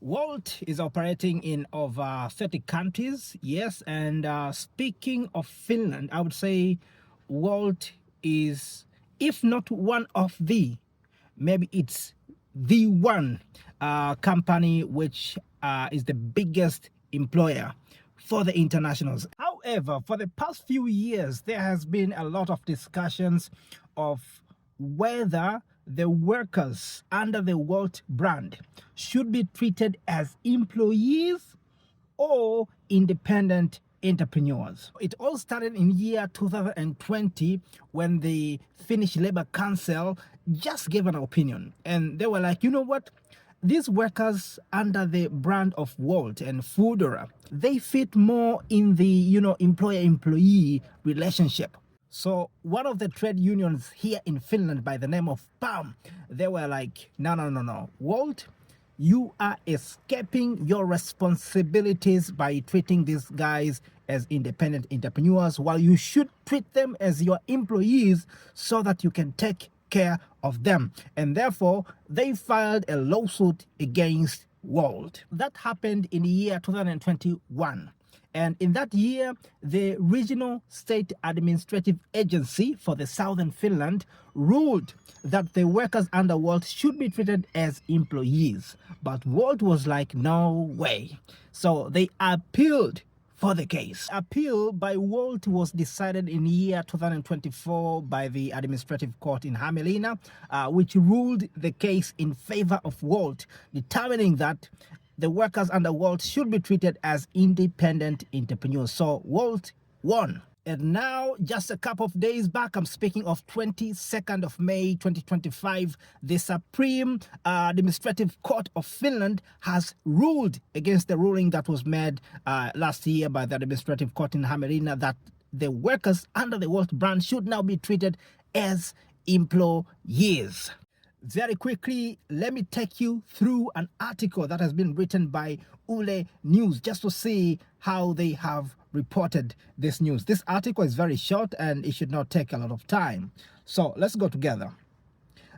Wolt is operating in over 30 countries, yes, and speaking of Finland, I would say Wolt is, if not one of the, maybe it's the one company which is the biggest employer for the internationals. However, for the past few years, there has been a lot of discussions of whether the workers under the Wolt brand should be treated as employees or independent entrepreneurs. It all started in year 2020 when the Finnish Labour Council just gave an opinion, and they were like, you know what? These workers under the brand of Wolt and Foodora, they fit more in the, employer-employee relationship. So one of the trade unions here in Finland by the name of PAM, they were like, no. Wolt, you are escaping your responsibilities by treating these guys as independent entrepreneurs, while you should treat them as your employees so that you can take care of them. And therefore, they filed a lawsuit against Wolt. That happened in the year 2021. And in that year, the Regional State Administrative Agency for the Southern Finland ruled that the workers under Wolt should be treated as employees. But Wolt was like, no way. So they appealed for the case. Appeal by Wolt was decided in year 2024 by the Administrative Court in Hämeenlinna, which ruled the case in favor of Wolt, determining that the workers under Wolt should be treated as independent entrepreneurs. So Wolt won. And now, just a couple of days back, I'm speaking of 22nd of May 2025, the Supreme Administrative Court of Finland has ruled against the ruling that was made last year by the Administrative Court in Hämeenlinna that the workers under the Wolt brand should now be treated as employees. Very quickly, let me take you through an article that has been written by Yle News just to see how they have reported this news. This article is very short and it should not take a lot of time. So let's go together.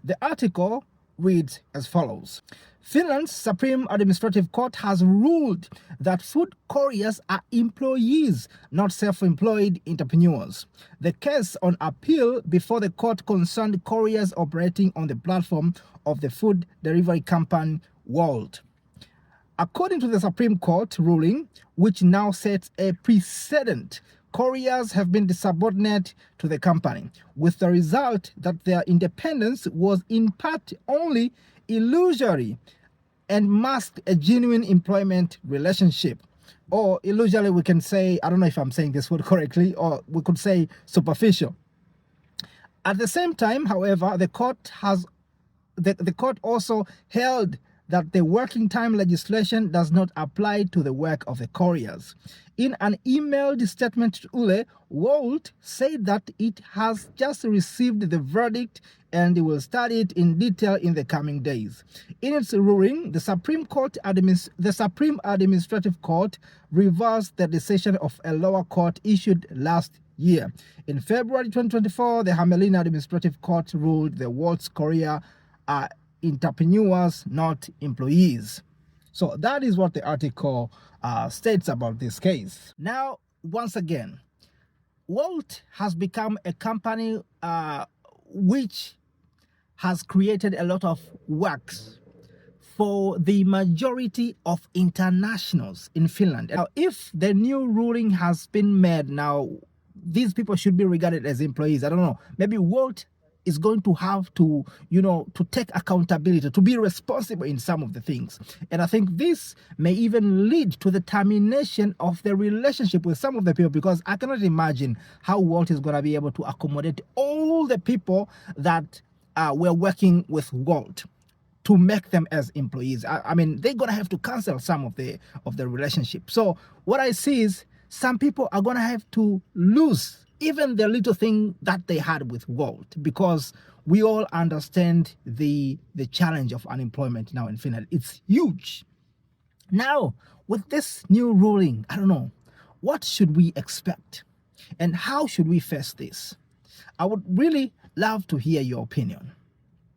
The article reads as follows. Finland's Supreme Administrative Court has ruled that food couriers are employees, not self-employed entrepreneurs. The case on appeal before the court concerned couriers operating on the platform of the food delivery company Wolt. According to the Supreme Court ruling, which now sets a precedent, couriers have been subordinate to the company, with the result that their independence was in part only illusory and masked a genuine employment relationship. Or illusory, we can say, I don't know if I'm saying this word correctly, or we could say superficial. At the same time, however, the court also held that the working time legislation does not apply to the work of the couriers. In an emailed statement to Yle, Wolt said that it has just received the verdict and it will study it in detail in the coming days. In its ruling, the Supreme Administrative Court reversed the decision of a lower court issued last year. In February 2024, the Hämeenlinna Administrative Court ruled the Wolt's courier are entrepreneurs, not employees. So that is what the article states about this case. Now, once again, Wolt has become a company which has created a lot of works for the majority of internationals in Finland. Now, if the new ruling has been made now, these people should be regarded as employees. I don't know. Maybe Wolt is going to have to, to take accountability, to be responsible in some of the things. And I think this may even lead to the termination of the relationship with some of the people, because I cannot imagine how Wolt is going to be able to accommodate all the people that were working with Wolt to make them as employees. I mean, they're going to have to cancel some of the relationship. So what I see is some people are going to have to lose even the little thing that they had with Wolt, because we all understand the challenge of unemployment now in Finland. It's huge. Now, with this new ruling, I don't know, what should we expect? And how should we face this? I would really love to hear your opinion.